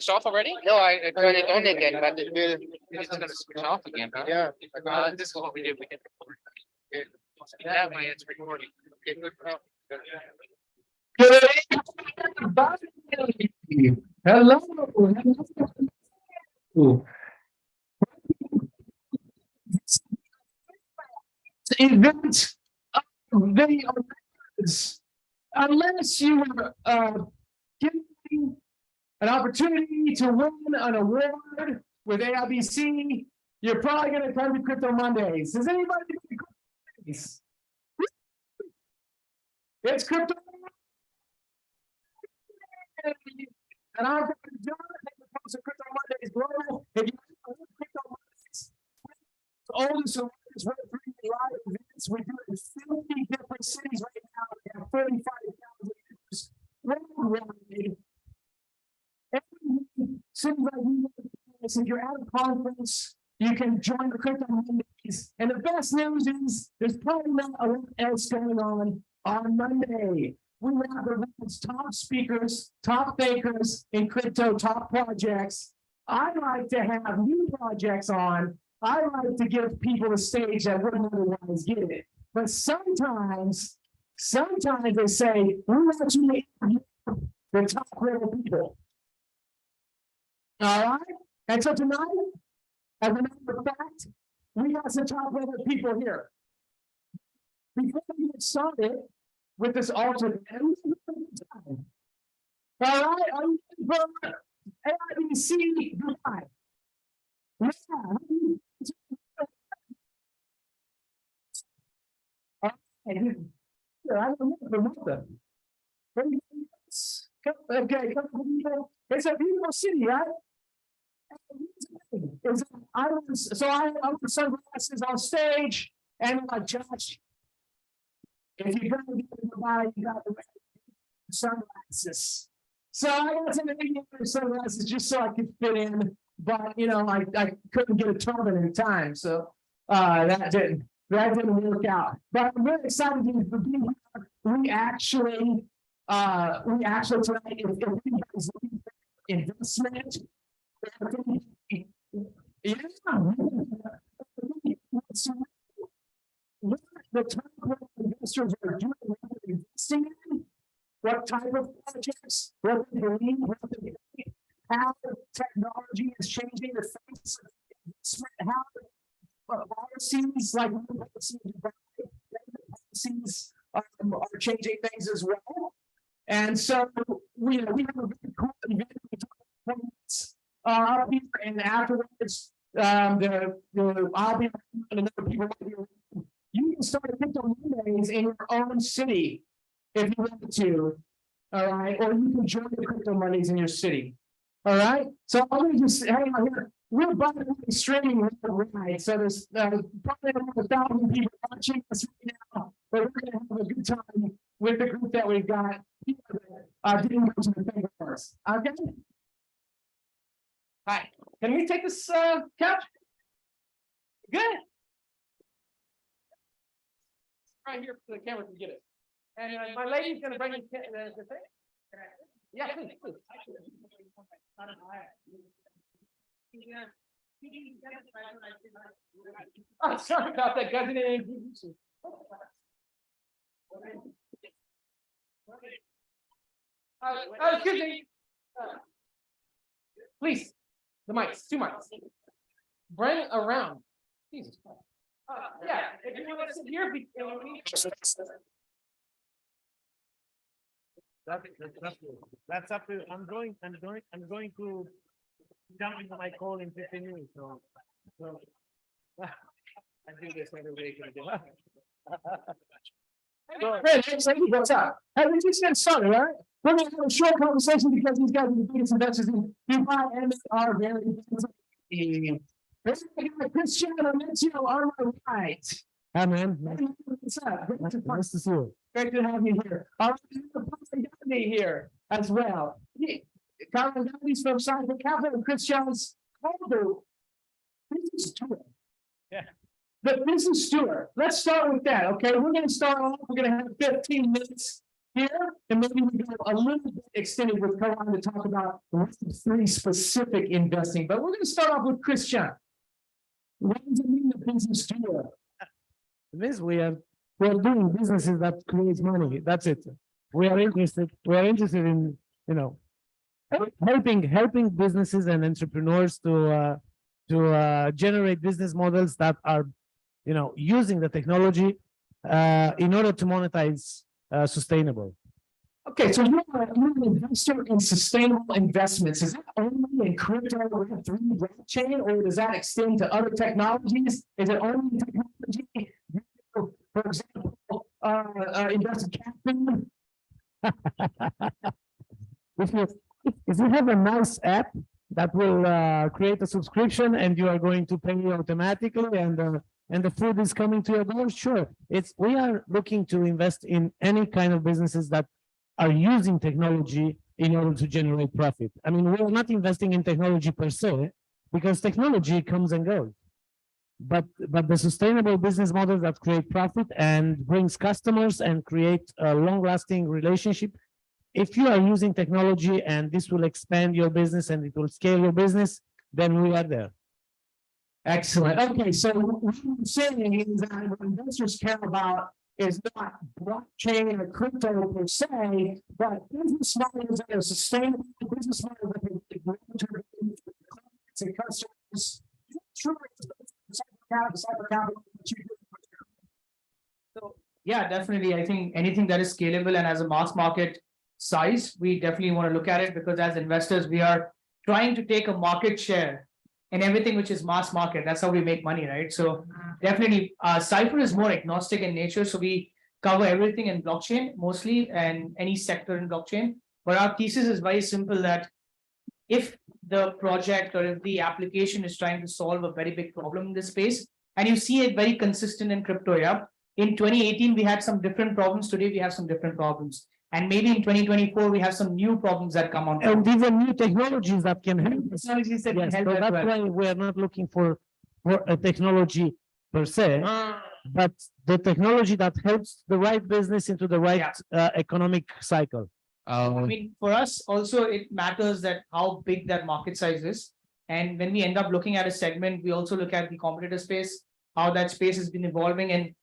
It's off already? No, I turned it on again, but it will. It's gonna switch off again, huh? Yeah. This is what we did. We hit record. That way it's recording. Okay, good. Hello. Event of the unless you are given an opportunity to win an award with AIBC, you're probably going to come to Crypto Mondays. Does anybody do Crypto Mondays? It's Crypto Mondays. And I'm going to do it at Crypto Mondays Global. If you know Crypto Mondays, oldest and largest Web3 live events, we do it in 50 different cities right now. We have 35,000 members worldwide. Every city like you, if you're at a conference, you can join the Crypto Mondays. And the best news is there's probably not a lot else going on Monday. We have the world's top speakers, top thinkers in crypto, top projects. I like to have new projects on. I like to give people a stage that wouldn't otherwise get it. But sometimes they say, we actually interview the top level people. All right? And so tonight, as a matter of fact, we got some top level people here. Before we get started with this alternate, all right, I'm for AIBC Dubai. Yeah. I don't know. Okay, it's a beautiful city, right? I wear sunglasses on stage, and like Josh, if you're gonna get in the body, you got to wear sunglasses. So I got some sunglasses just so I could fit in, but you know, I couldn't get a turban in time, so that didn't work out. But I'm really excited to be here. We actually tonight, if you guys need investment, yeah. What the type of investors are doing, what they're investing in, what type of projects, what they believe, what they think, how technology is changing the face of investment, how policies like policies are changing things as well. And so we have a very cool event. I'll be and afterwards, I'll be and another people. You can start a Crypto Mondays in your own city if you want to. All right, or you can join the Crypto Mondays in your city. All right, so I'm going to just hang on here. We're by the way streaming right, so there's probably around 1,000 people watching us right now, but we're going to have a good time with the group that we've got. People that didn't go to the thing first. Okay. Hi. Can we take this couch? Good. Right here so the camera can get it. And my lady's going to bring the thing. Yeah, please. Oh, sorry about that, guys. Excuse me. Please, the mics, 2 mics. Bring around. Jesus Christ. Yeah, if you want to sit here, that's up to. I'm going to jump into my call in 15 minutes. So I do this every week. What's up? Hey, we just get started, all right? We're going to have a short conversation because these guys are the biggest investors in Dubai and are very busy. Christian Onetiu on my right. Hi, man. What's up? Nice to see you. Great to have you here. All right, Gandhi here as well. Karan Gandhi's from Cypher Capital and Christian's business tour. Yeah. The business tour. Let's start with that. Okay, we're going to start off. We're going to have 15 minutes here, and maybe we go a little bit extended with Karan to talk about Web3 specific investing, but we're going to start off with Christian. What does it mean to business doer? It means we're doing businesses that create money. That's it. We are interested in, helping businesses and entrepreneurs to generate business models that are, using the technology in order to monetize sustainable. Okay, so you're an investor in sustainable investments. Is that only in crypto or Web3 blockchain, or does that extend to other technologies? Is it only technology? For example, invest in caffeine. If you have a nice app that will create a subscription and you are going to pay automatically and the food is coming to your door, sure. We are looking to invest in any kind of businesses that are using technology in order to generate profit. I mean, we are not investing in technology per se, because technology comes and goes. But the sustainable business models that create profit and brings customers and create a long-lasting relationship. If you are using technology and this will expand your business and it will scale your business, then we are there. Excellent. Okay, so what I'm saying is that what investors care about is not blockchain or crypto per se, but business models that are sustainable, business models that can grow to clients and customers. Sure, Cypher capital. So yeah, definitely. I think anything that is scalable and has a mass market size, we definitely want to look at it, because as investors, we are trying to take a market share in everything which is mass market. That's how we make money, right? So definitely, Cypher is more agnostic in nature. So we cover everything in blockchain mostly, and any sector in blockchain. But our thesis is very simple, that if the project or if the application is trying to solve a very big problem in this space, and you see it very consistent in crypto, yeah. In 2018, we had some different problems. Today, we have some different problems. And maybe in 2024, we have some new problems that come on. And these are new technologies that can help us. Technologies that can Yes, help so as that's well. why we are not looking for a technology per se, but the technology that helps the right business into the right economic cycle. I mean, for us also, it matters that how big that market size is. And when we end up looking at a segment, we also look at the competitor space, how that space has been evolving. And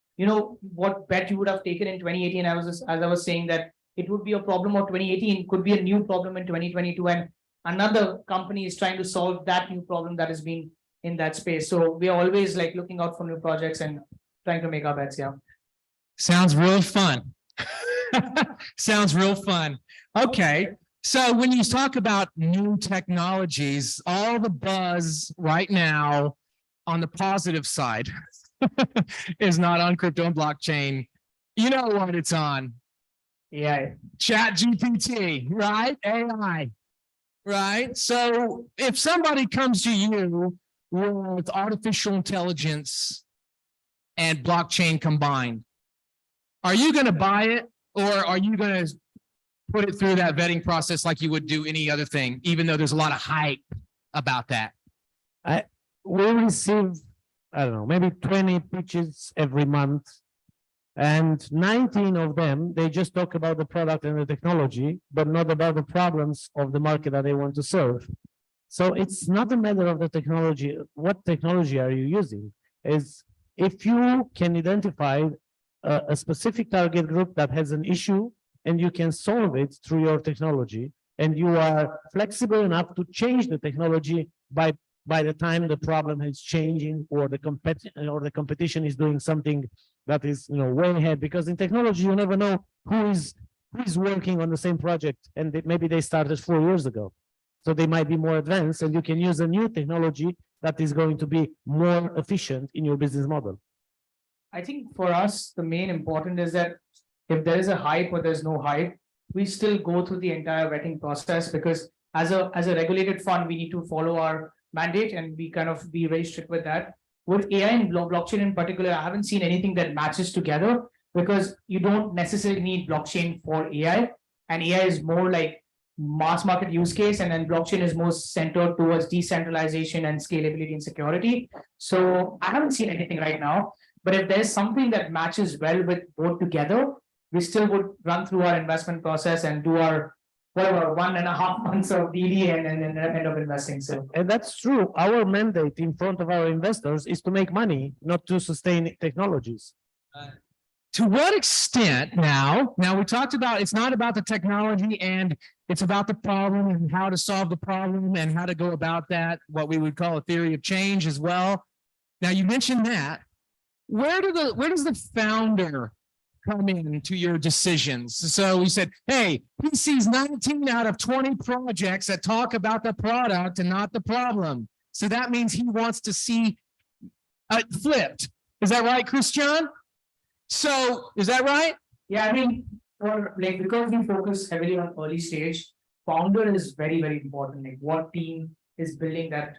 what bet you would have taken in 2018, as I was saying, that it would be a problem of 2018, could be a new problem in 2022. And another company is trying to solve that new problem that has been in that space. So we are always like looking out for new projects and trying to make our bets. Yeah. Sounds real fun. Sounds real fun. Okay. So when you talk about new technologies, all the buzz right now on the positive side is not on crypto and blockchain. You know what it's on? Yeah. Chat GPT, right? AI, right? So if somebody comes to you with artificial intelligence and blockchain combined, are you going to buy it, or are you going to put it through that vetting process like you would do any other thing, even though there's a lot of hype about that? We receive, I don't know, maybe 20 pitches every month, and 19 of them, they just talk about the product and the technology, but not about the problems of the market that they want to serve. So it's not a matter of the technology. What technology are you using? Is if you can identify a specific target group that has an issue and you can solve it through your technology, and you are flexible enough to change the technology by the time the problem is changing, or the competition is doing something that is way ahead. Because in technology, you never know who is working on the same project, and maybe they started 4 years ago, so they might be more advanced, and you can use a new technology that is going to be more efficient in your business model. I think for us, the main important is that if there is a hype or there's no hype, we still go through the entire vetting process, because as a regulated fund, we need to follow our mandate, and we kind of be very strict with that. With AI and blockchain in particular, I haven't seen anything that matches together, because you don't necessarily need blockchain for AI, and AI is more like mass market use case, and then blockchain is more centered towards decentralization and scalability and security. So I haven't seen anything right now, but if there's something that matches well with both together, we still would run through our investment process and do our whatever 1.5 months of DD and then end up investing. So And that's true. Our mandate in front of our investors is to make money, not to sustain technologies. To what extent now we talked about, it's not about the technology and it's about the problem and how to solve the problem and how to go about that, what we would call a theory of change as well. Now you mentioned that. Where does the founder come into your decisions? So we said, hey, he sees 19 out of 20 projects that talk about the product and not the problem. So that means he wants to see it flipped. Is that right, Christian? So is that right? yeah, I mean, for like because we focus heavily on early stage, founder is very, very important. Like what team is building that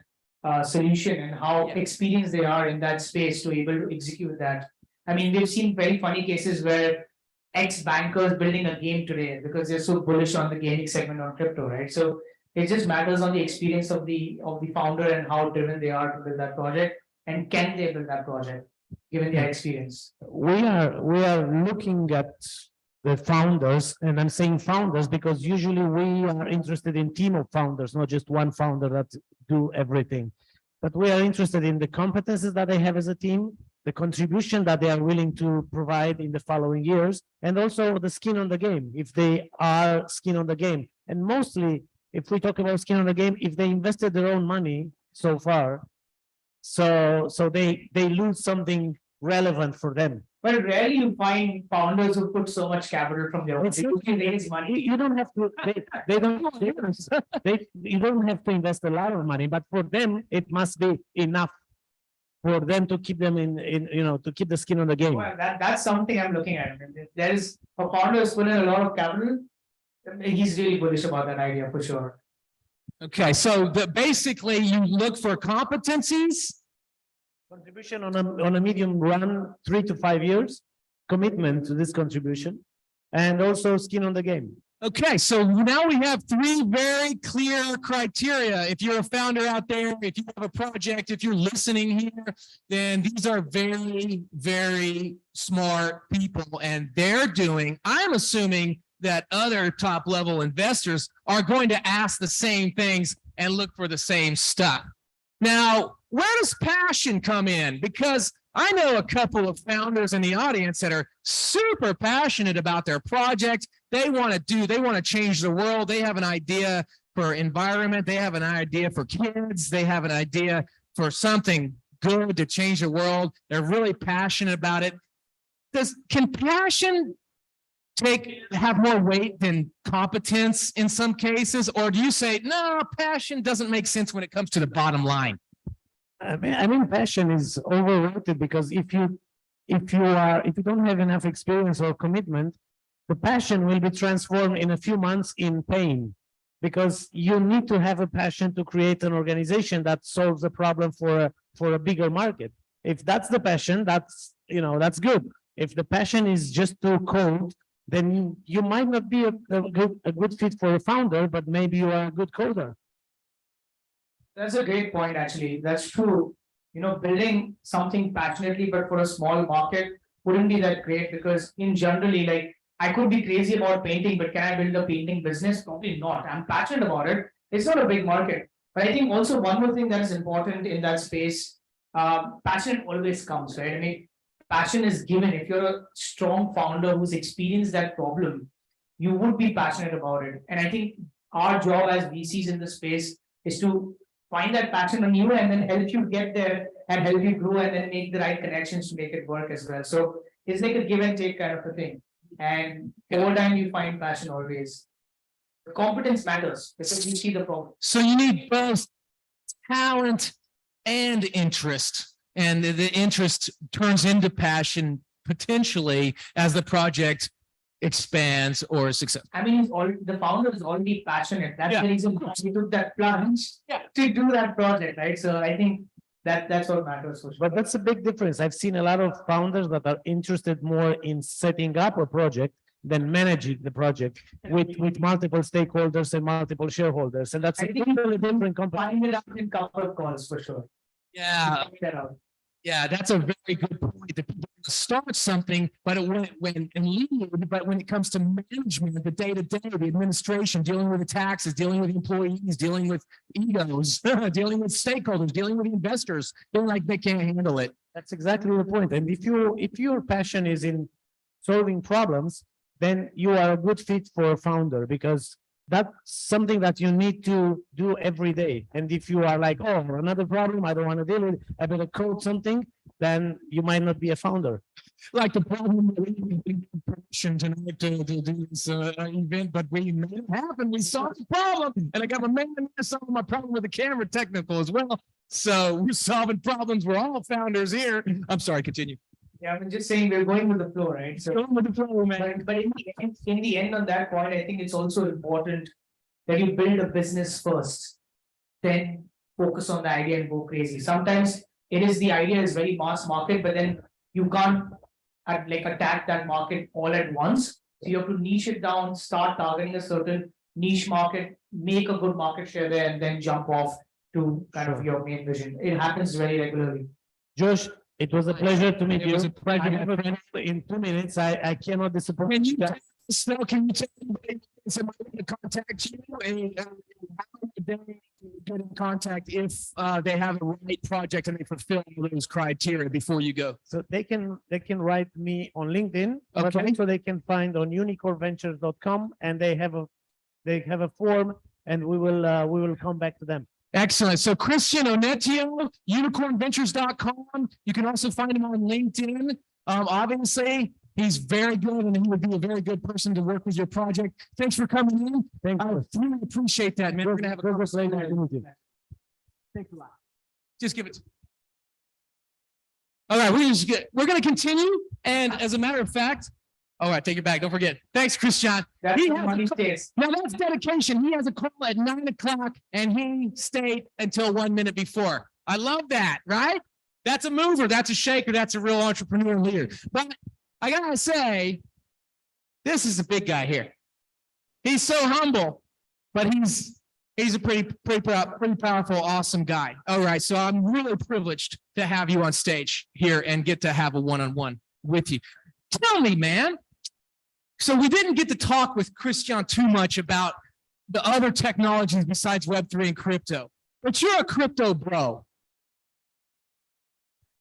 solution and how experienced they are in that space to able to execute that. I mean, we've seen very funny cases where ex-bankers building a game today because they're so bullish on the gaming segment on crypto, right? So it just matters on the experience of the founder and how driven they are to build that project and can they build that project given their experience. We are looking at the founders, and I'm saying founders because usually we are interested in team of founders, not just one founder that do everything. But we are interested in the competences that they have as a team, the contribution that they are willing to provide in the following years, and also the skin on the game, if they are skin on the game. And mostly, if we talk about skin on the game, if they invested their own money so far, so they lose something relevant for them. But rarely you find founders who put so much capital from their own. They usually raise money. You don't have to, you don't have to invest a lot of money, but for them, it must be enough for them to keep them to keep the skin on the game. Well, that's something I'm looking at. There is a founder who's put in a lot of capital. He's really bullish about that idea for sure. Okay, so basically you look for competencies. Contribution on a medium run, 3 to 5 years, commitment to this contribution, and also skin on the game. Okay, so now we have 3 very clear criteria. If you're a founder out there, if you have a project, if you're listening here, then these are very, very smart people, and I'm assuming that other top level investors are going to ask the same things and look for the same stuff. Now, where does passion come in? Because I know a couple of founders in the audience that are super passionate about their project. They want to change the world. They have an idea for environment. They have an idea for kids. They have an idea for something good to change the world. They're really passionate about it. Can passion have more weight than competence in some cases? Or do you say, no, passion doesn't make sense when it comes to the bottom line? I mean, passion is overrated because if you don't have enough experience or commitment, the passion will be transformed in a few months in pain, because you need to have a passion to create an organization that solves a problem for a bigger market. If that's the passion, that's good. If the passion is just to code, then you might not be a good fit for a founder, but maybe you are a good coder. That's a great point, actually. That's true. Building something passionately, but for a small market wouldn't be that great because in generally, like I could be crazy about painting, but can I build a painting business? Probably not. I'm passionate about it. It's not a big market. But I think also one more thing that is important in that space, passion always comes, right? I mean, passion is given. If you're a strong founder who's experienced that problem, you would be passionate about it. And I think our job as VCs in the space is to find that passion in you and then help you get there and help you grow and then make the right connections to make it work as well. So it's like a give and take kind of a thing. And over time, you find passion always. The competence matters because you see the problem. So you need both talent and interest. And the interest turns into passion potentially as the project expands or is successful. I mean, the founder is already passionate. That's the reason why he took that plunge to do that project, right? So I think that's what matters for sure. But that's a big difference. I've seen a lot of founders that are interested more in setting up a project than managing the project with multiple stakeholders and multiple shareholders. And that's a totally different company. Find it out in couple of calls for sure. Yeah. Check that out. Yeah, that's a very good point. The people start something, but it went and lead. But when it comes to management, the day-to-day, the administration, dealing with the taxes, dealing with employees, dealing with egos, dealing with stakeholders, dealing with investors, they're like they can't handle it. That's exactly the point. And if your passion is in solving problems, then you are a good fit for a founder, because that's something that you need to do every day. And if you are like, oh, another problem, I don't want to deal with it, I better code something, then you might not be a founder. Like the problem that we had permission tonight to do this event, but we made it happen. We solved the problem, and I got my man solving my problem with the camera technical as well. So we're solving problems. We're all founders here. I'm sorry, continue. Yeah, I'm just saying we're going with the flow, right? So, Going with the flow, man. but in the end, on that point, I think it's also important that you build a business first, then focus on the idea and go crazy. Sometimes it is the idea is very mass market, but then you can't like attack that market all at once. So you have to niche it down, start targeting a certain niche market, make a good market share there, and then jump off to kind of your main vision. It happens very regularly. Josh, it was a pleasure to meet It you. was a pleasure, I my have a friend. in 2 minutes. I cannot disappoint Can you you guys. Snow, can you tell somebody to contact you and how would they get in contact if they have a right project and they fulfill all those criteria before you go? So they can write me on LinkedIn, but Okay. also they can find on unicornventures.com, and they have a form, and we will come back to them. Excellent. So Christian Onetiu, unicornventures.com. You can also find him on LinkedIn. Obviously, he's very good, and he would be a very good person to work with your project. Thanks for coming in. Thank I you. really appreciate that, man. We're gonna have a conversation. Thanks a lot. Just give it. All right, we're gonna continue. And as a matter of fact, all right, take it back. Don't forget. Thanks, Christian. That's He the has money a- stays. Now that's dedication. He has a call at 9 o'clock and he stayed until 1 minute before. I love that, right? That's a mover. That's a shaker. That's a real entrepreneur leader. But I gotta say, this is a big guy here. He's so humble, but he's a pretty powerful, awesome guy. All right, so I'm really privileged to have you on stage here and get to have a one-on-one with you. Tell me, man. So we didn't get to talk with Christian too much about the other technologies besides Web3 and crypto, but you're a crypto bro,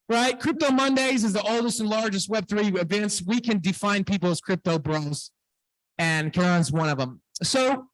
right? CryptoMondays is the oldest and largest Web3 events. We can define people as crypto bros, and Karan's one of them. So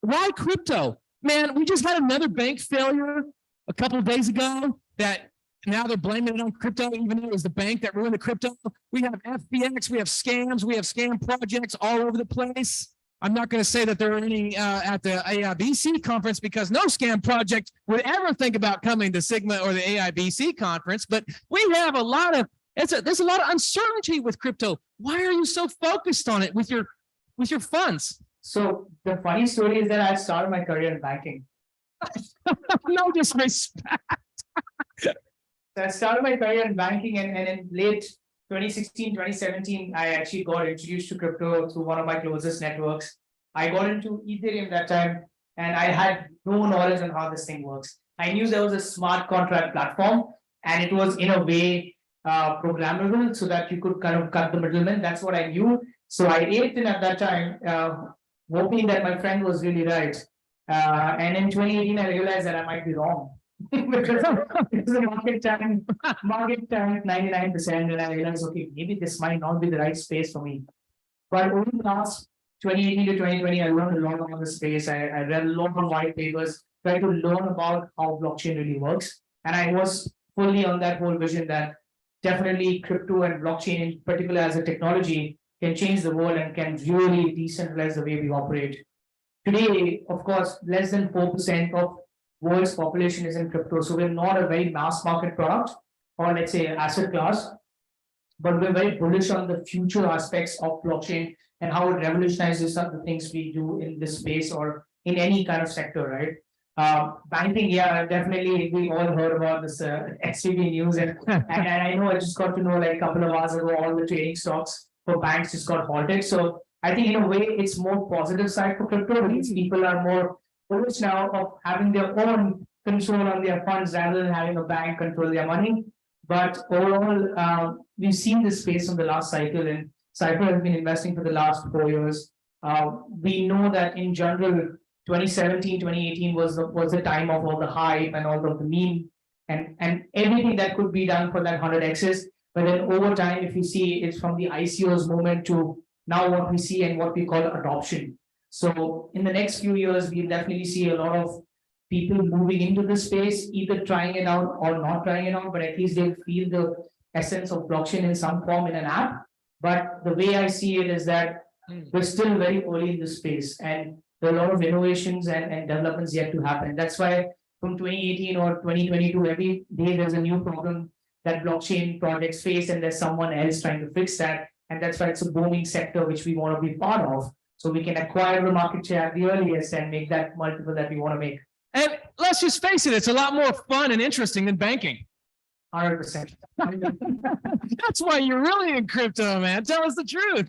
why crypto? Man, we just had another bank failure a couple of days ago that now they're blaming it on crypto, even though it was the bank that ruined the crypto. We have FBX, we have scams, we have scam projects all over the place. I'm not going to say that there are any at the AIBC conference, because no scam project would ever think about coming to Sigma or the AIBC conference. But we have a lot of there's a lot of uncertainty with crypto. Why are you so focused on it with your funds? So the funny story is that I started my career in banking. No disrespect. So I started my career in banking, and in late 2016, 2017, I actually got introduced to crypto through one of my closest networks. I got into Ethereum that time, and I had no knowledge on how this thing works. I knew there was a smart contract platform, and it was in a way programmable so that you could kind of cut the middleman. That's what I knew. So I ate in at that time, hoping that my friend was really right. And in 2018, I realized that I might be wrong. Because the market time 99%, and I realized, okay, maybe this might not be the right space for me. But over the last 2018 to 2020, I learned a lot about the space. I read a lot of white papers, tried to learn about how blockchain really works. And I was fully on that whole vision that definitely crypto and blockchain, in particular as a technology, can change the world and can really decentralize the way we operate. Today, of course, less than 4% of world's population is in crypto. So we're not a very mass market product, or let's say asset class, but we're very bullish on the future aspects of blockchain and how it revolutionizes some of the things we do in this space or in any kind of sector, right? Banking, yeah, definitely. We all heard about this SVB news, and I know I just got to know like a couple of hours ago, all the trading stocks for banks just got halted. So I think in a way it's more positive side for crypto. Means people are more bullish now of having their own control on their funds rather than having a bank control their money. But overall, we've seen this space from the last cycle, and Cypher has been investing for the last 4 years. We know that in general, 2017, 2018 was the time of all the hype and all of the meme and everything that could be done for that 100x's. But then over time, if you see, it's from the ICO's moment to now what we see and what we call adoption. So in the next few years, we'll definitely see a lot of people moving into the space, either trying it out or not trying it out, but at least they'll feel the essence of blockchain in some form in an app. But the way I see it is that we're still very early in the space, and there are a lot of innovations and developments yet to happen. That's why from 2018 or 2022, every day there's a new problem that blockchain projects face, and there's someone else trying to fix that. And that's why it's a booming sector which we want to be part of, so we can acquire the market share at the earliest and make that multiple that we want to make. And let's just face it, it's a lot more fun and interesting than banking. 100%. That's why you're really in crypto, man. Tell us the truth.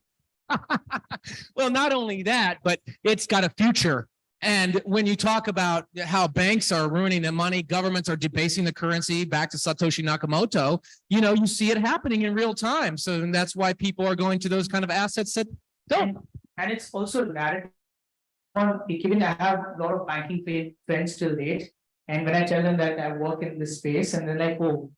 Well, not only that, but it's got a future. And when you talk about how banks are ruining the money, governments are debasing the currency, back to Satoshi Nakamoto, you see it happening in real time. So that's why people are going to those kind of assets that don't. And it's also narrative. Given I have a lot of banking friends till date, and when I tell them that I work in this space, and they're like, "Oh,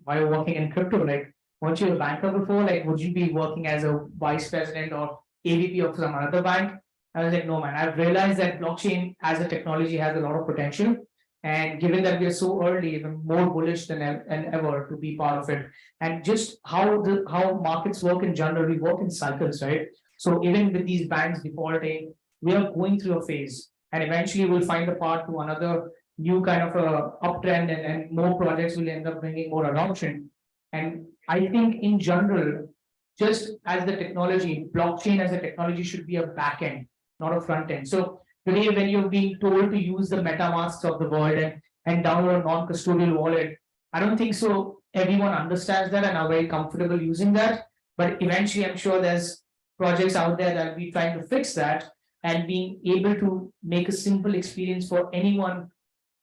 why are you working in crypto? Like, weren't you a banker before? Like, would you be working as a vice president or AVP of some other bank?" I was like, "No, man. I've realized that blockchain as a technology has a lot of potential, and given that we are so early, even more bullish than ever to be part of it. And just how markets work in general, we work in cycles, right? So even with these banks defaulting, we are going through a phase, and eventually we'll find a path to another new kind of a uptrend, and more projects will end up bringing more adoption. And I think in general, just as the technology, blockchain as a technology should be a back end, not a front end. So today, when you're being told to use the MetaMasks of the world and download a non-custodial wallet, I don't think so everyone understands that and are very comfortable using that. But eventually, I'm sure there's projects out there that will be trying to fix that, and being able to make a simple experience for anyone,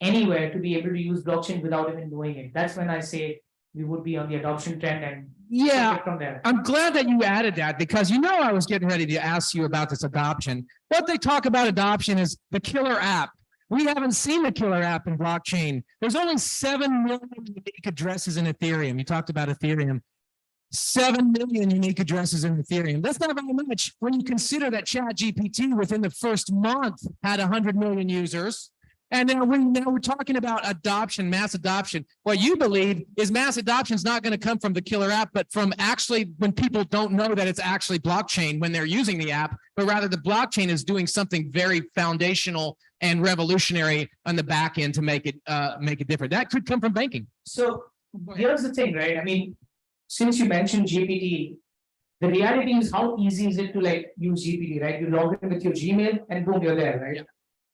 anywhere, to be able to use blockchain without even knowing it. That's when I say we would be on the adoption trend, and take it from there. I'm glad that you added that, because I was getting ready to ask you about this adoption. What they talk about adoption is the killer app. We haven't seen the killer app in blockchain. There's only 7 million unique addresses in Ethereum. You talked about Ethereum. 7 million unique addresses in Ethereum. That's not very much when you consider that ChatGPT within the first month had 100 million users. And now we're talking about adoption, mass adoption. What you believe is mass adoption is not going to come from the killer app, but from actually when people don't know that it's actually blockchain when they're using the app, but rather the blockchain is doing something very foundational and revolutionary on the back end to make it different. That could come from banking. So here's the thing, right? I mean, since you mentioned GPT, the reality is how easy is it to use GPT, right? You log in with your Gmail and boom, you're there, right? Yeah.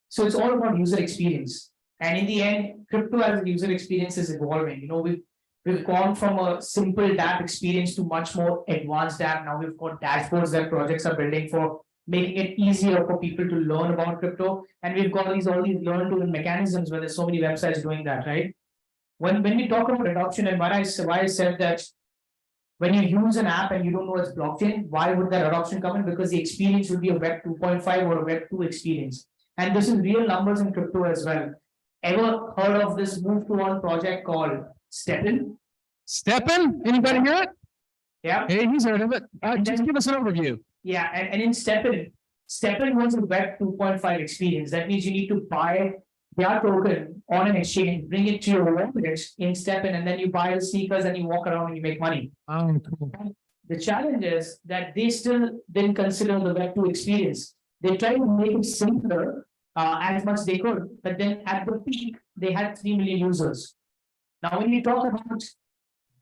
So it's all about user experience. And in the end, crypto as a user experience is evolving. We've gone from a simple dApp experience to much more advanced app. Now we've got dashboards that projects are building for making it easier for people to learn about crypto. And we've got all these learn to win mechanisms where there's so many websites doing that, right? When we talk about adoption, and why I said that when you use an app and you don't know it's blockchain, why would that adoption come in? Because the experience will be a Web 2.5 or a Web 2 experience. And this is real numbers in crypto as well. Ever heard of this move to one project called STEPN? STEPN? Anybody hear it? Yeah. Hey, he's heard of it. Just give us an overview. Yeah, and in STEPN was a Web 2.5 experience. That means you need to buy their token on an exchange, bring it to your wallet in STEPN, and then you buy the sneakers and you walk around and you make money. Oh, cool. The challenge is that they still didn't consider the Web 2 experience. They tried to make it simpler as much as they could, but then at the peak, they had 3 million users. Now, when we talk about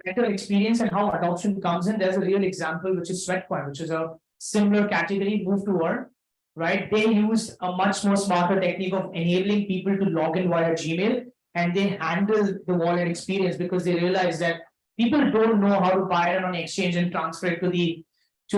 better experience and how adoption comes in, there's a real example, which is Sweatcoin, which is a similar category, move to earn, right? They used a much more smarter technique of enabling people to log in via Gmail, and they handle the wallet experience because they realize that people don't know how to buy it on an exchange and transfer it to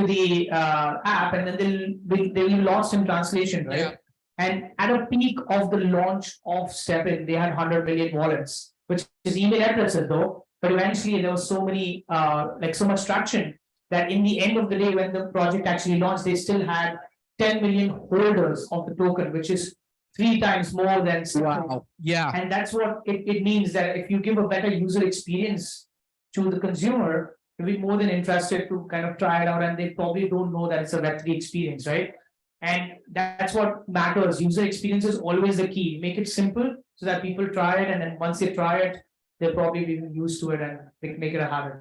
the app, and then they'll be lost in translation, right? Yeah. And at a peak of the launch of STEPN, they had 100 million wallets, which is email addresses though, But eventually there was so many, like so much traction that in the end of the day, when the project actually launched, they still had 10 million holders of the token, which is 3 times more than. Wow. Yeah. And that's what it means, that if you give a better user experience to the consumer, they'll be more than interested to kind of try it out, and they probably don't know that it's a Web3 experience, right? And that's what matters. User experience is always the key. Make it simple so that people try it, and then once they try it, they'll probably be used to it and make it a habit.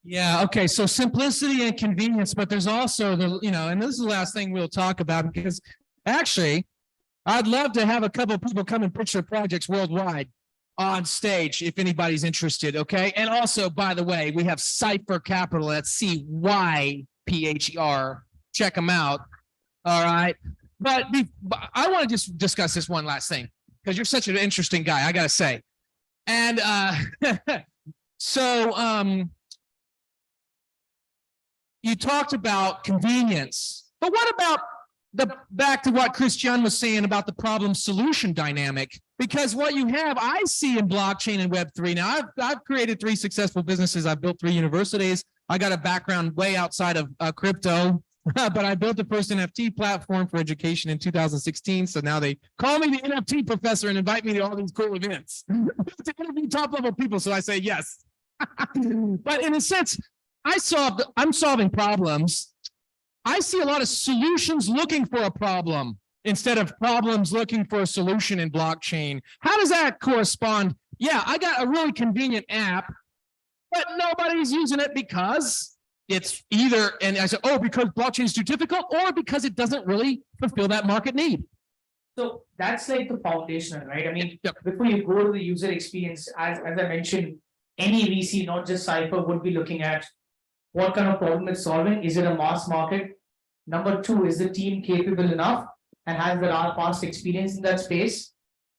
Yeah, okay, so simplicity and convenience, but there's also the, and this is the last thing we'll talk about, because actually, I'd love to have a couple of people come and pitch their projects worldwide on stage if anybody's interested, okay? And also, by the way, we have Cypher Capital, that's CYPHER. Check them out. All right. But I want to just discuss this one last thing, because you're such an interesting guy, I gotta say. And so you talked about convenience, but what about back to what Christian was saying about the problem solution dynamic? Because what you have, I see in blockchain and Web3. Now, I've created 3 successful businesses. I've built 3 universities. I got a background way outside of crypto, but I built the first NFT platform for education in 2016. So now they call me the NFT professor and invite me to all these cool events to interview top level people. So I say yes. But in a sense, I'm solving problems. I see a lot of solutions looking for a problem instead of problems looking for a solution in blockchain. How does that correspond? Yeah, I got a really convenient app, but nobody's using it because it's either, and I said, oh, because blockchain is too difficult, or because it doesn't really fulfill that market need. So that's like the foundational, right? I mean, before you go to the user experience, as I mentioned, any VC, not just Cypher, would be looking at what kind of problem it's solving. Is it a mass market? Number 2, is the team capable enough and has the past experience in that space?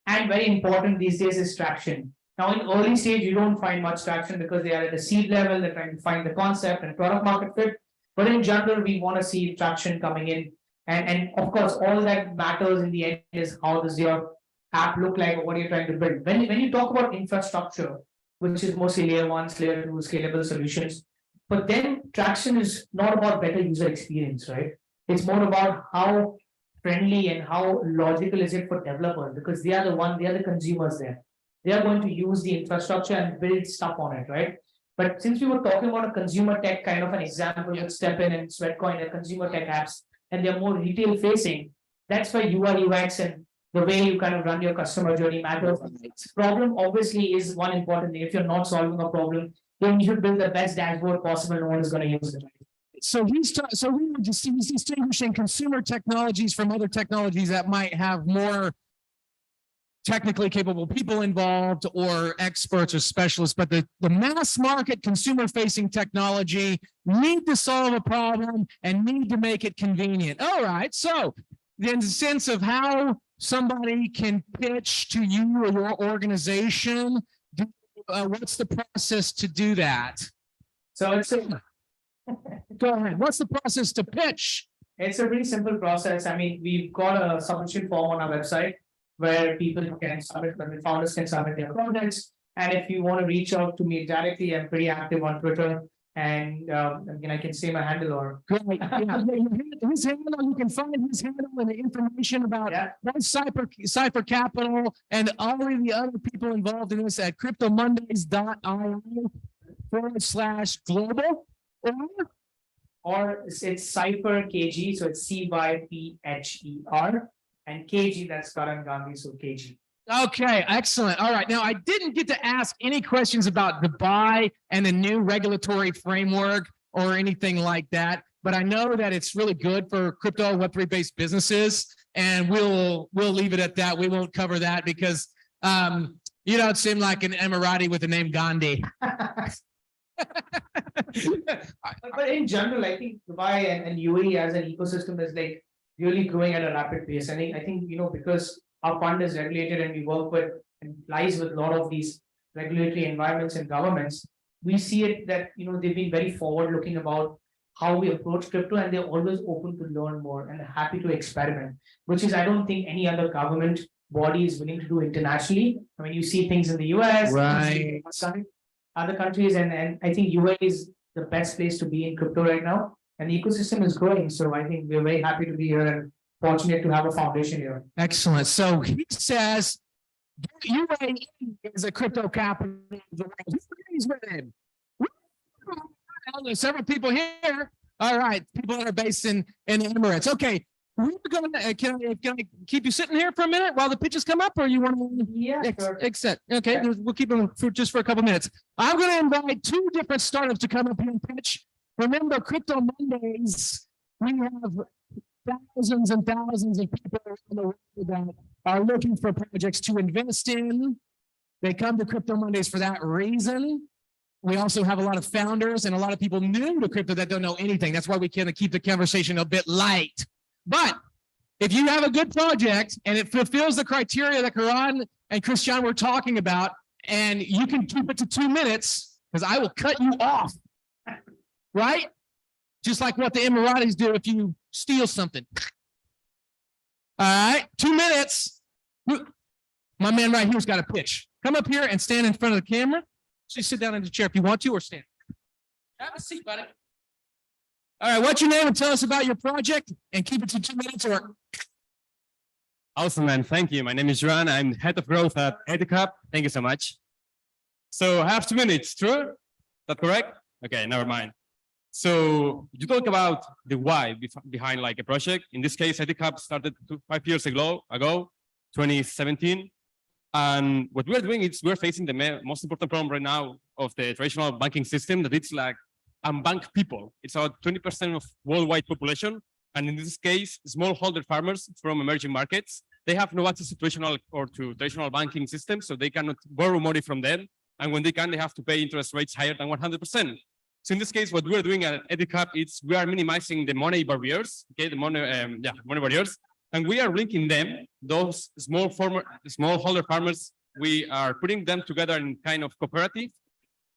And very important these days is traction. Now, in early stage, you don't find much traction because they are at the seed level. They're trying to find the concept and product market fit. But in general, we want to see traction coming in. And of course, all that matters in the end is how does your app look like, or what you're trying to build. When you talk about infrastructure, which is mostly layer 1, layer 2, scalable solutions, but then traction is not about better user experience, right? It's more about how friendly and how logical is it for developers, because they are the consumers there. They are going to use the infrastructure and build stuff on it, right? But since we were talking about a consumer tech kind of an example with StepIn and Sweatcoin and consumer tech apps, and they're more retail facing, that's why UI UX and the way you kind of run your customer journey matters. Problem obviously is one important thing. If you're not solving a problem, then you should build the best dashboard possible. No one is going to use it. So he's distinguishing consumer technologies from other technologies that might have more technically capable people involved or experts or specialists, but the mass market consumer facing technology need to solve a problem and need to make it convenient. All right. So in the sense of how somebody can pitch to you or your organization, what's the process to do that? So it's go ahead. What's the process to pitch? It's a pretty simple process. I mean, we've got a submission form on our website where people can submit, where the founders can submit their projects. And if you want to reach out to me directly, I'm pretty active on Twitter. And I can say my handle or. Great. Yeah. His handle, you can find his handle and the information about Cypher Capital and all of the other people involved in this at CryptoMondays.io/global. Or it's Cypher KG, so it's CYPHER, and KG, that's Karan Gandhi, so KG. Okay, excellent. All right. Now, I didn't get to ask any questions about Dubai and the new regulatory framework or anything like that, but I know that it's really good for crypto Web3 based businesses, and we'll leave it at that. We won't cover that because you don't seem like an Emirati with the name Gandhi. But in general, I think Dubai and UAE as an ecosystem is like really growing at a rapid pace. I think because our fund is regulated and we work with and lies with a lot of these regulatory environments and governments, we see it that they've been very forward looking about how we approach crypto, and they're always open to learn more and happy to experiment, which is I don't think any other government body is willing to do internationally. I mean, you see things in the US, right? other countries, and I think UAE is the best place to be in crypto right now. And the ecosystem is growing, so I think we're very happy to be here and fortunate to have a foundation here. Excellent. So he says UAE is a crypto capital of the world. Who agrees with him? Well, there's several people here. All right, people that are based in the Emirates. Okay, we're going to, can I keep you sitting here for a minute while the pitches come up, or you want to? Yeah, sure. Except, okay, Yeah. we'll keep them for just for a couple minutes. I'm going to invite two different startups to come up here and pitch. Remember, Crypto Mondays, we have thousands and thousands of people around the world that are looking for projects to invest in. They come to Crypto Mondays for that reason. We also have a lot of founders and a lot of people new to crypto that don't know anything. That's why we kind of keep the conversation a bit light. But if you have a good project and it fulfills the criteria that Karan and Christian were talking about, and you can keep it to 2 minutes, because I will cut you off. Right? Just like what the Emiratis do if you steal something. All right, 2 minutes. My man right here's got a pitch. Come up here and stand in front of the camera. So you sit down in the chair if you want to, or stand. Have a seat, buddy. All right, what's your name and tell us about your project, and keep it to 2 minutes or. Awesome, man. Thank you. My name is Joran. I'm head of growth at Healthtech. Thank you so much. So I have 2 minutes, true? Is that correct? Okay, never mind. So you talk about the why behind like a project. In this case, Healthtech started 5 years ago, 2017. And what we're doing is we're facing the most important problem right now of the traditional banking system, that it's like unbanked people. It's about 20% of worldwide population. And in this case, smallholder farmers from emerging markets, they have no access to traditional banking systems, so they cannot borrow money from them. And when they can, they have to pay interest rates higher than 100%. So in this case, what we're doing at Healthtech is we are minimizing the money barriers, okay, money barriers, and we are linking them, those smallholder farmers, we are putting them together in kind of cooperative,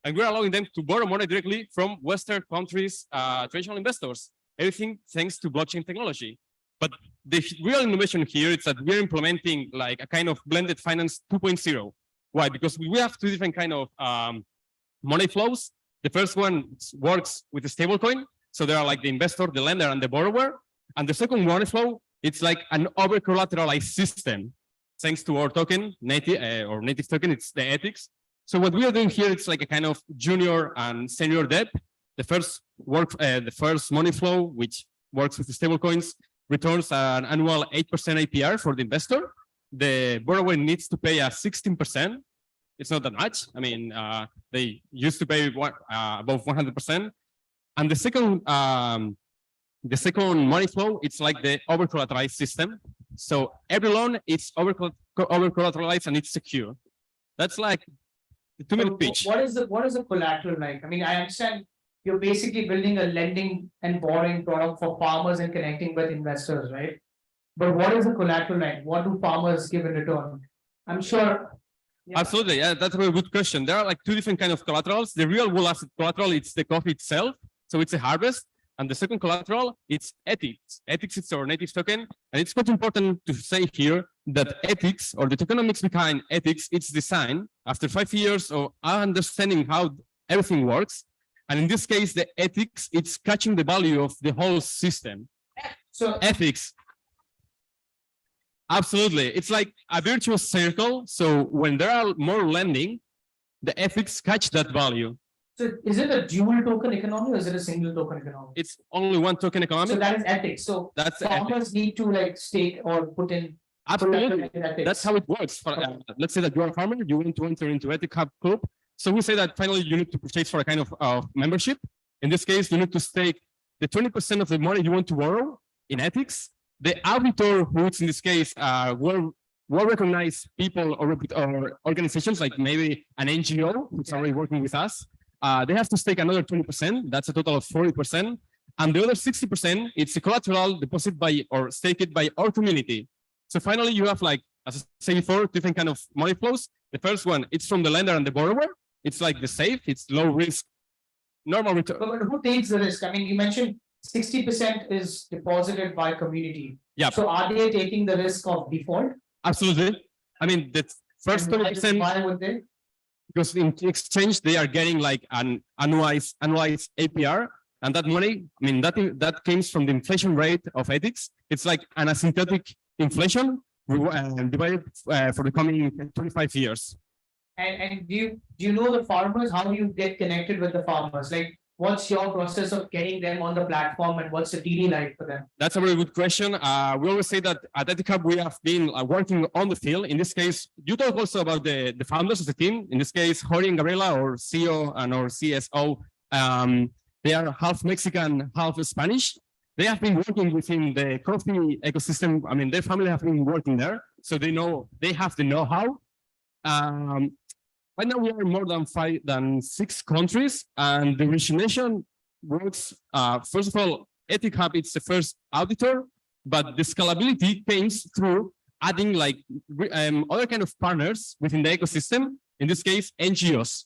and we're allowing them to borrow money directly from Western countries, traditional investors, everything thanks to blockchain technology. But the real innovation here is that we're implementing like a kind of blended finance 2.0. Why? Because we have two different kind of money flows. The first one works with a stablecoin. So there are like the investor, the lender, and the borrower. And the second money flow, it's like an over-collateralized system. Thanks to our token, native token, it's the ethics. So what we are doing here, it's like a kind of junior and senior debt. The first money flow, which works with the stablecoins, returns an annual 8% APR for the investor. The borrower needs to pay a 16%. It's not that much. I mean, they used to pay above 100%. And the second money flow, it's like the over-collateralized system. So every loan, it's over-collateralized and it's secure. That's like the 2-minute pitch. What is the collateral like? I mean, I understand you're basically building a lending and borrowing product for farmers and connecting with investors, right? But what is the collateral like? What do farmers give in return? I'm sure. Yeah. Absolutely, yeah, that's a very good question. There are like two different kinds of collaterals. The real world asset collateral, it's the coffee itself. So it's a harvest. And the second collateral, it's ethics. Ethics is our native token. And it's quite important to say here that ethics, or the tokenomics behind ethics, it's designed after 5 years of understanding how everything works. And in this case, the ethics, it's catching the value of the whole system. So ethics. Absolutely. It's like a virtuous circle. So when there are more lending, the ethics catch that value. So is it a dual token economy or is it a single token economy? It's only one token economy. So that is ethics. So that's farmers need to like stake or put in. Absolutely. That's how it works. For, let's say that you're a farmer, you want to enter into Healthtech Club. So we say that finally you need to purchase for a kind of membership. In this case, you need to stake the 20% of the money you want to borrow in ethics. The auditor, who is in this case well-recognized people or organizations, like maybe an NGO, who's already working with us, they have to stake another 20%. That's a total of 40%. And the other 60%, it's a collateral deposit by or staked by our community. So finally, you have like, as I said before, different kind of money flows. The first one, it's from the lender and the borrower. It's like the safe, it's low risk, normal return. But who takes the risk? I mean, you mentioned 60% is deposited by community. Yeah. So are they taking the risk of default? Absolutely. I mean, the first 20%. Why would they? because in exchange they are getting like an annualized APR, and that money, I mean, that comes from the inflation rate of ethics. It's like an asymptotic inflation divided for the coming 25 years. And do you know the farmers? How do you get connected with the farmers? Like, what's your process of getting them on the platform, and what's the TD like for them? That's a very good question. We always say that at EthiCap we have been working on the field. In this case, you talk also about the founders of the team. In this case, Jorge and Gabriela, our CEO and our CSO, they are half Mexican, half Spanish. They have been working within the coffee ecosystem. I mean, their family have been working there, so they have the know-how. Right now we are in more than 6 countries, and the origination works. First of all, EthiCap, it's the first auditor, but the scalability comes through adding like other kind of partners within the ecosystem. In this case, NGOs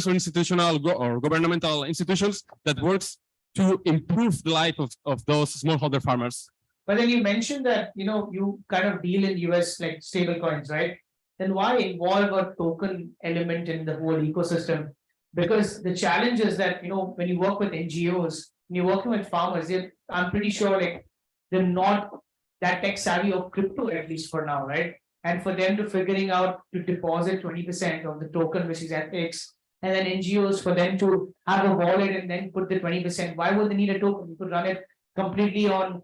or institutional or governmental institutions that works to improve the life of those smallholder farmers. But then you mentioned that, you kind of deal in US like stable coins, right? Then why involve a token element in the whole ecosystem? Because the challenge is that, when you work with NGOs, when you're working with farmers, I'm pretty sure like they're not that tech savvy of crypto, at least for now, right? And for them to figuring out to deposit 20% of the token, which is ethics, and then NGOs for them to have a wallet and then put the 20%, why would they need a token? You could run it completely on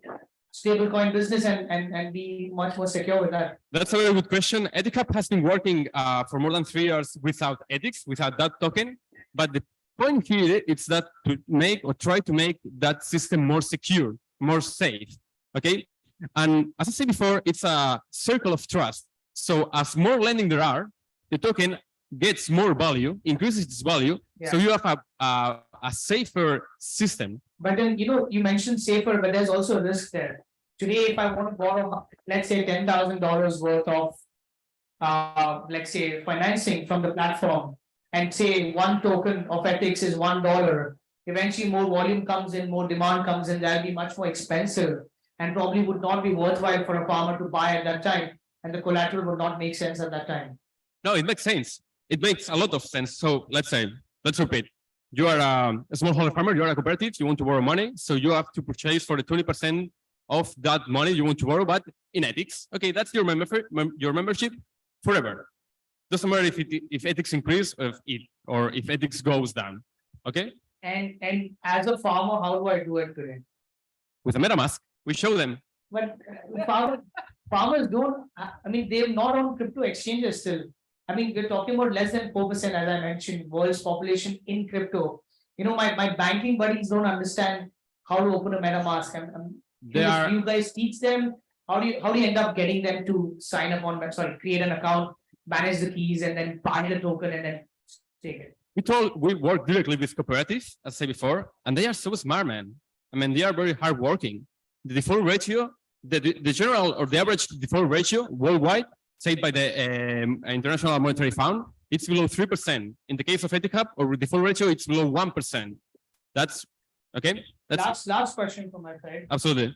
stablecoin business and be much more secure with that. That's a very good question. EthiCap has been working for more than 3 years without ethics, without that token. But the point here is that to make or try to make that system more secure, more safe. Okay. And as I said before, it's a circle of trust. So as more lending there are, the token gets more value, increases its value. Yeah. So you have a safer system. But then, you mentioned safer, but there's also a risk there. Today, if I want to borrow, let's say $10,000 worth of, let's say, financing from the platform, and say one token of ethics is $1, eventually more volume comes in, more demand comes in, that'll be much more expensive and probably would not be worthwhile for a farmer to buy at that time. And the collateral would not make sense at that time. No, it makes sense. It makes a lot of sense. So let's repeat. You are a smallholder farmer, you are a cooperative, you want to borrow money. So you have to purchase for the 20% of that money you want to borrow, but in ethics. Okay, that's your membership forever. Doesn't matter if ethics increase or if ethics goes down. Okay? And as a farmer, how do I do it today? With a MetaMask, we show them. But farmers don't, they're not on crypto exchanges still. We're talking about less than 4%, as I mentioned, world's population in crypto. My banking buddies don't understand how to open a MetaMask. Do you guys teach them? How do you end up getting them to sign up on, create an account, manage the keys, and then buy the token and then take it? We work directly with cooperatives, as I said before, and they are so smart, man. They are very hardworking. The default ratio, the general or the average default ratio worldwide, said by the International Monetary Fund, it's below 3%. In the case of EthiCap, or default ratio, it's below 1%. That's okay. That's last question from my side. Absolutely.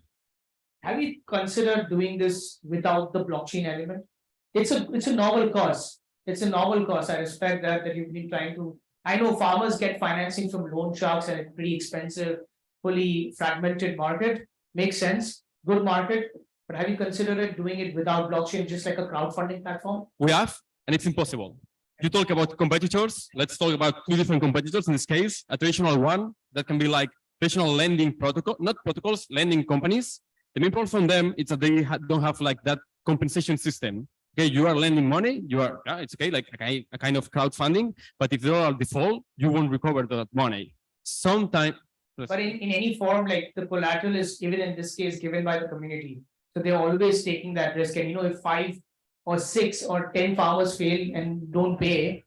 Have you considered doing this without the blockchain element? It's a novel cause. It's a novel cause. I respect that you've been trying to. I know farmers get financing from loan sharks and it's pretty expensive, fully fragmented market. Makes sense. Good market. But have you considered doing it without blockchain, just like a crowdfunding platform? We have, and it's impossible. You talk about competitors. Let's talk about 2 different competitors in this case. A traditional one that can be like traditional lending protocol, not protocols, lending companies. The main problem from them is that they don't have like that compensation system. Okay, you are lending money. It's okay, like a kind of crowdfunding. But if they are default, you won't recover that money. Sometimes. But in any form, like the collateral is given in this case, given by the community. So they're always taking that risk. And if 5 or 6 or 10 farmers fail and don't pay,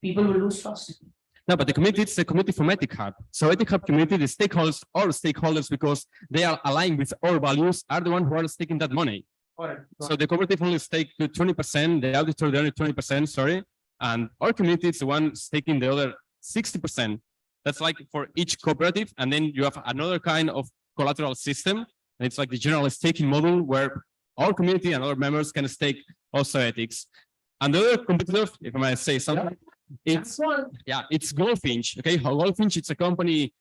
people will lose trust. No, but the community is a community from EthiCap. So EthiCap community, the stakeholders, all stakeholders, because they are aligned with our values, are the ones who are staking that money. So the cooperative only stake to 20%, the auditor the other 20%, sorry. And our community is the one staking the other 60%. That's like for each cooperative. And then you have another kind of collateral system. And it's like the general staking model where our community and other members can stake also ethics. And the other competitors, if I might say something, It's it's Goldfinch. Okay, Goldfinch, it's a company.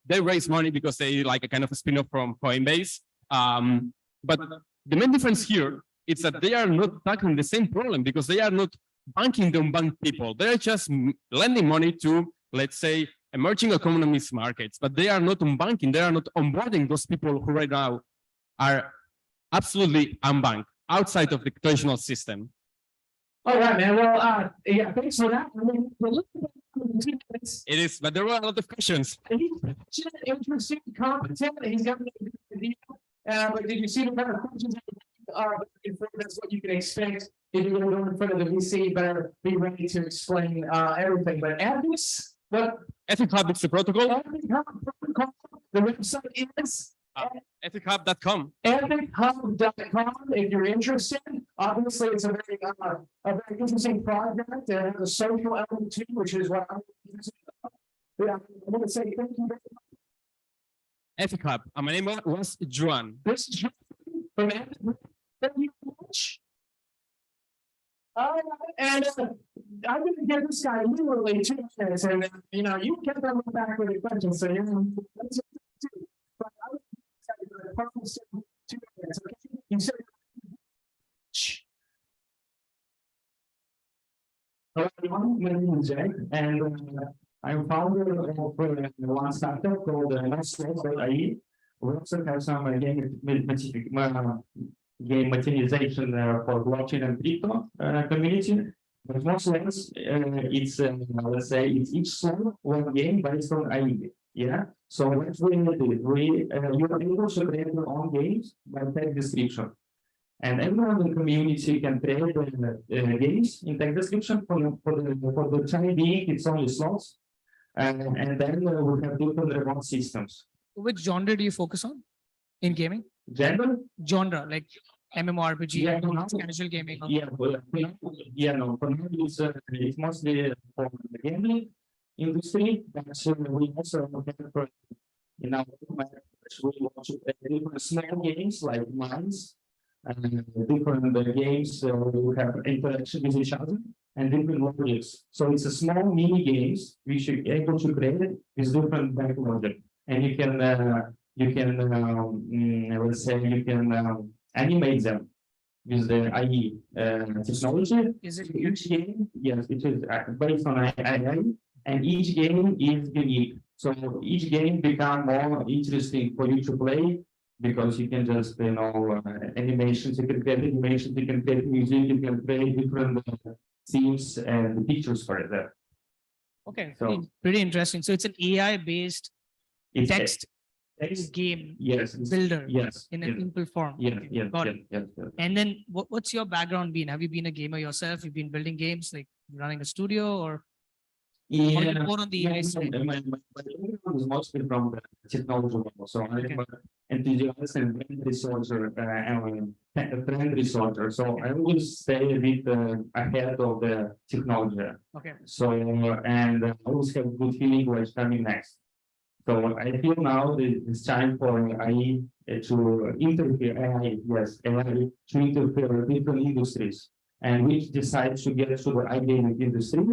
They raise money because they like a kind of a spin-off from Coinbase. But the main difference here is that they are not tackling the same problem because they are not banking the unbanked people. They are just lending money to, let's say, emerging economies markets, but they are not unbanking. They are not onboarding those people who right now are absolutely unbanked outside of the traditional system. All right, man. Well, yeah, thanks for that. I mean, It is, but there were a lot of questions. he's interesting, competent. He's got an idea. But did you see the kind of questions? That's what you can expect if you're going to go in front of the VC. Better be ready to explain everything. But ethics, what Ethic Hub is the protocol. the website is ethichub.com. ethichub.com if you're interested. Obviously, it's a very interesting project. It has a social element too, which is what I'm using. Yeah, I'm going to say thank you very much. Ethic Hub. And my name was Juan. This is from Ethic. Thank you very much. And I'm going to give this guy literally 2 minutes, and you know, you kept on looking back with a question, so you're that's it too. But I would say the purpose of 2 minutes. Okay, you said. Hello everyone, my name is Jay, and I'm founder of one startup called Healthtech. We also have some game materialization for blockchain and crypto community. But mostly it's let's say it's each slot one game based on AI. Yeah. So what we do, you are able to create your own games by tag description. And everyone in the community can create games in tag description for the time being, it's only slots. And then we have different reward systems. Which genre do you focus on in gaming? Genre, like MMORPG, Yeah, casual gaming. No, for now it's mostly for the gaming industry, but we also have in our we want to play different small games like mines and different games we have interaction with each other and different logics. So it's a small mini games which you're able to create with different back logic, and you can let's say you can animate them with the IE technology. Is it Each game? Yes, it is based on AI, and each game is unique. So each game become more interesting for you to play because you can just animations. You can create animations. You can create music. You can create different themes and pictures for it. Okay, So pretty interesting. So it's an AI-based it's text text. game Yes. builder Yes. in a Yes. simple form. Yes. Yes. Got Yes. it. Yes. Yes. And then what's your background been? Have you been a gamer yourself? You've been building games, like running a studio, or more on the AI side? My background is mostly from the technology level. So I'm an enthusiast and brand researcher, trend researcher. So I always stay a bit ahead of the technology. Okay. So and I always have a good feeling what's coming next. So I feel now that it's time for AI to interfere. AI to interfere with different industries, and which decides to get to the iGaming industry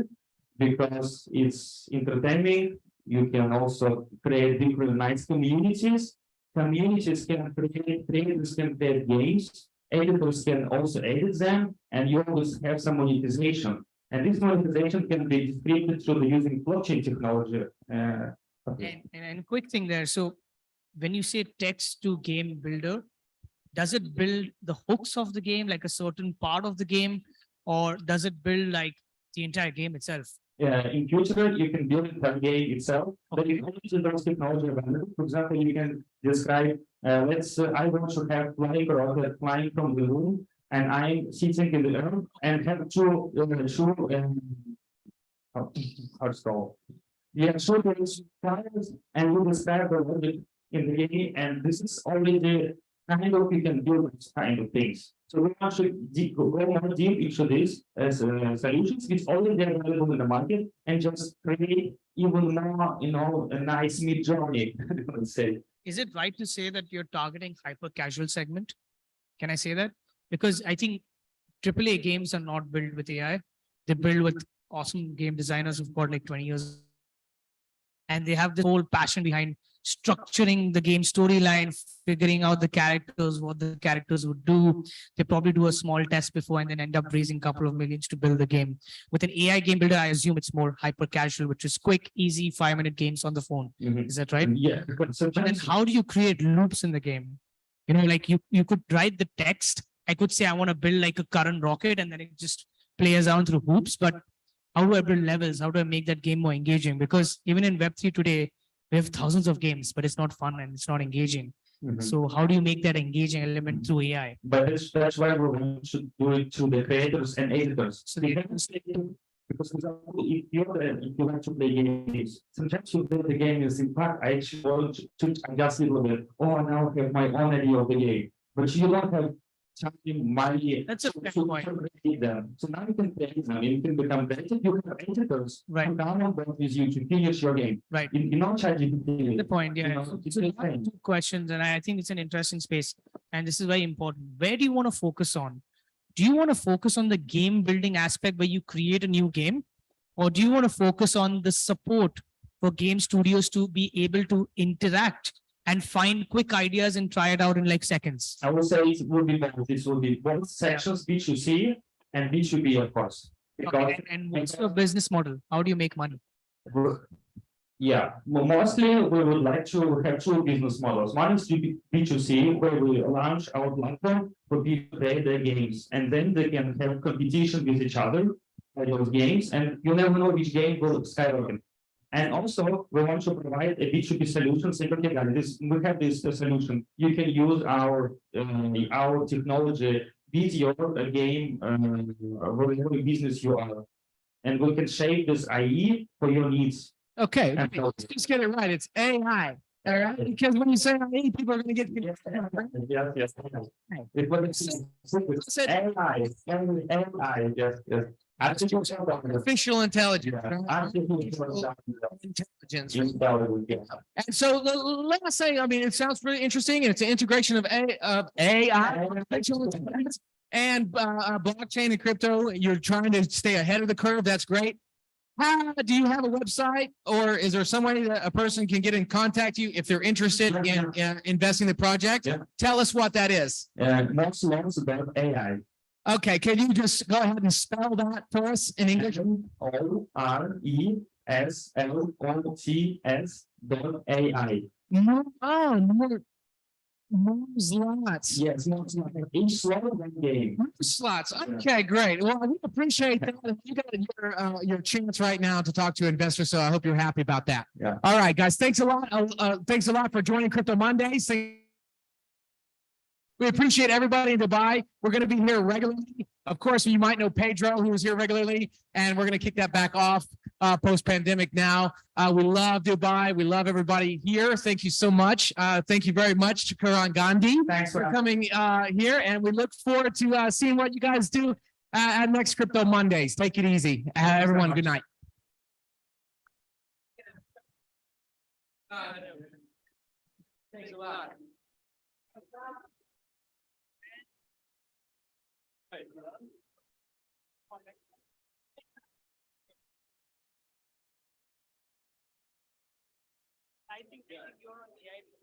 because it's entertaining. You can also create different nice communities. Communities can create, creators can create games, editors can also edit them, and you always have some monetization. And this monetization can be distributed through the using blockchain technology. And quick thing there. So when you say text to game builder, does it build the hooks of the game, like a certain part of the game, or does it build like the entire game itself? In future, you can build the game itself. But Okay. you also those technology available. For example, you can describe, I want to have flying rocket flying from the room, and I'm sitting in the air and have to how to call. Yeah, so there's files and we describe the logic in the game, and this is only the kind of you can build this kind of things. So we want to go more deep into this as solutions which already are available in the market, and just create even more, a nice mid journey. Let's say. Is it right to say that you're targeting hyper casual segment? Can I say that? Because I think AAA games are not built with AI. They build with awesome game designers who've got like 20 years. And they have this whole passion behind structuring the game storyline, figuring out the characters, what the characters would do. They probably do a small test before and then end up raising a couple of millions to build the game. With an AI game builder, I assume it's more hyper casual, which is quick, easy 5-minute games on the phone. Is that right? Yeah. But And then sometimes how do you create loops in the game? You know, like you could write the text. I could say I want to build like a Karan rocket, and then it just plays around through hoops. But how do I build levels? How do I make that game more engaging? Because even in Web3 today, we have thousands of games, but it's not fun and it's not engaging. So how do you make that engaging element through AI? But that's why we want to do it to the creators and editors. So They they- can say, because for example, if you want to play games, sometimes you play the game is in fact, I actually want to adjust a little bit. Oh, now I have my own idea of the game, but you don't have something money. That's a to- fair to point. create them. So now you can play them, you can become better, you have editors. Right. who download them with you to finish your game. Right. You know, ChatGPT. The point, you yeah. know, it's So the you have same. two questions, and I think it's an interesting space, and this is very important. Where do you want to focus on? Do you want to focus on the game building aspect where you create a new game, or do you want to focus on the support for game studios to be able to interact and find quick ideas and try it out in like seconds? I would say it would be both. This would be both sections, B2C and B2B, of course. Because Okay, and what's your business model? How do you make money? yeah, mostly we would like to have two business models. One is B2C, where we launch our platform for people to play their games, and then they can have competition with each other for those games, and you never know which game will skyrocket. And also, we want to provide a B2B solution. Say, okay, guys, we have this solution. You can use our technology with your game, whatever business you are, and we can shape this IE for your needs. Okay, And so- let's just get it right. It's AI. All right, because when you say AI, people are going to get. Yes, yes. It was Said- AI, yes, yes. Artificial intelligence. Yeah. right? Artificial Intelligence. intelligence, yeah. And so the last thing, I mean, it sounds really interesting, and it's an integration of AI, artificial intelligence, and blockchain and crypto. You're trying to stay ahead of the curve. That's great. Do you have a website, or is there some way that a person can get in contact you if they're interested in investing in the project? Yeah. Tell us what that is. Most loans about AI. Okay, can you just go ahead and spell that for us in English? ORESLOTS.ai. More slots. Yes, each slot one game. More slots. Okay, great. Well, we appreciate that. You got your chance right now to talk to investors, so I hope you're happy about that. Yeah. All right, guys. Thanks a lot. Thanks a lot for joining Crypto Mondays. We appreciate everybody in Dubai. We're going to be here regularly. Of course, you might know Pedro, who is here regularly, and we're going to kick that back off post-pandemic now. We love Dubai. We love everybody here. Thank you so much. Thank you very much to Karan Gandhi Thanks for coming here, and we look forward to seeing what you guys do at next Crypto Mondays. Take it easy. Everyone, good night. Thanks a lot. I think you're on the